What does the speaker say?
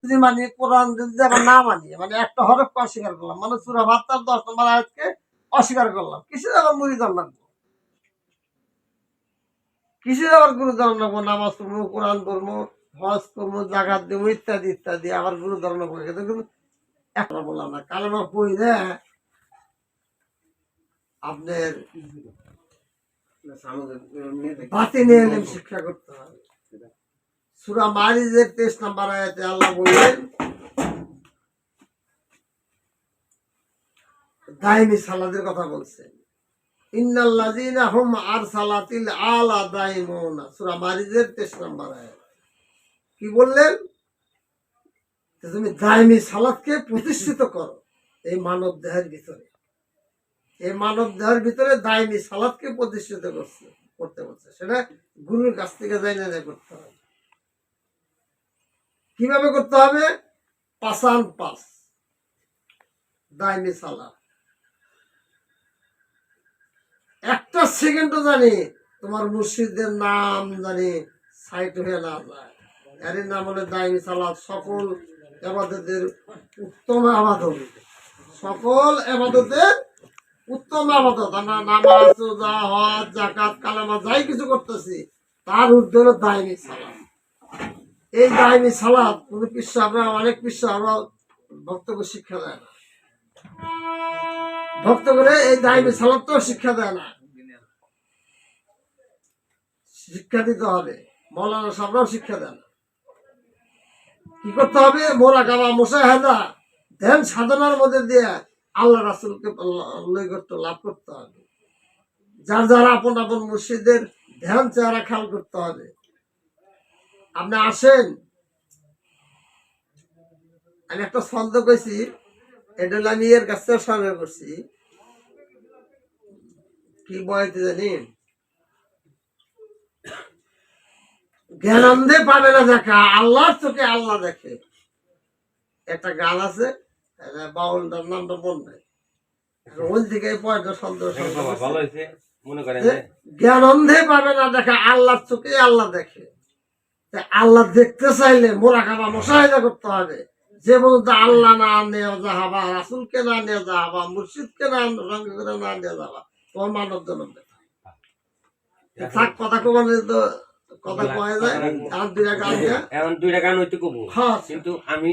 যদি মানি কোরআন যদি আবার না মানি মানে একটা হরফকে অস্বীকার করলাম মানে সূরা বাকারার 10 নম্বর আয়াতকে অস্বীকার করলাম কিসের আবার মুড়িদান লাগবো কিসের আবার গুরু ধারণ লাগবো নামাজ পড়বো কোরআন পড়বো হজ করবো জাকাত দেবো ইত্যাদি ইত্যাদি আবার গুরু ধারণ করবো কিন্তু একটা বললাম না কালেমা পড়ে আপনার বাতিনি ইলম শিক্ষা করতে হবে সূরা মারিজের 23 নম্বর আয়াতে আল্লাহ বললেন দাইমি সালাতের কথা বলছেন ইন্নাল্লাযীনা হুম আরসালাতিল আলা দাইমুনা সূরা মারিজের 23 নম্বর আয়াত কি বললেন যে তুমি দাইমি সালাতকে প্রতিষ্ঠিত করো এই মানব দেহের ভিতরে দাইমি সালাতকে প্রতিষ্ঠিত করতে বলছে সেটা গুরুর কাছ থেকে জানা করতে হবে কিভাবে করতে হবে পাঁচান পাঁচ দাইমি সালাত একটা সেকেন্ডও জানি তোমার মুর্শিদের নাম জানি সাইট হয়ে না যায় এর নাম হলে দাইমি সালাত সকল ইবাদতের উত্তম ইবাদত সকল ইবাদতের উত্তম ইবাদত আমরা নামাজ রোজা হজ যাকাত কালেমা যাই কিছু করতেছি তার ঊর্ধ্বে হলো দাইমি সালাত এই দাইমি সালাত কোন পৃষ্ঠ আমরা অনেক পৃষ্ঠ আমরা ভক্তকে শিক্ষা দেয় না ভক্ত করে এই দাইমি সালাত তো শিক্ষা দেয় না শিক্ষা দিতে হবে মৌলানা সাহেবরাও শিক্ষা দেন কি করতে হবে মোরাকাবা মুশাহাদা ধ্যান সাধনার মধ্যে দিয়ে আল্লাহ রাসূলকে নৈকট্য লাভ করতে হবে যার যারা আপন আপন মুর্শিদের ধ্যান চেহারা খেয়াল করতে হবে আপনি আসেন আমি একটা ছন্দ কইছি এটা আমি এর কাছে সংগ্রহ করছি কি বলতে জানি জ্ঞান অন্ধে পাবে না দেখা আল্লাহর চোখে আল্লাহ দেখে একটা গান আছে বাউলটার নামটা মনে নাই ওই থেকে পয়টা সন্দেহ জ্ঞান অন্ধে পাবে না দেখা আল্লাহর চোখে আল্লাহ দেখে আল্লাহ দেখতে চাইলে মোরাকাবা মুশাহাদা করতে হবে যে বলতে আল্লাহ না নিয়ে যাবা রাসূলকে না নিয়ে যাবা মুর্শিদকে না সঙ্গে করে না নিয়ে যাবা তোমার মানব জনম থাক কথা কমানে তো কথা কয়া যায় এখন দুইটা গান হইতে কব কিন্তু আমি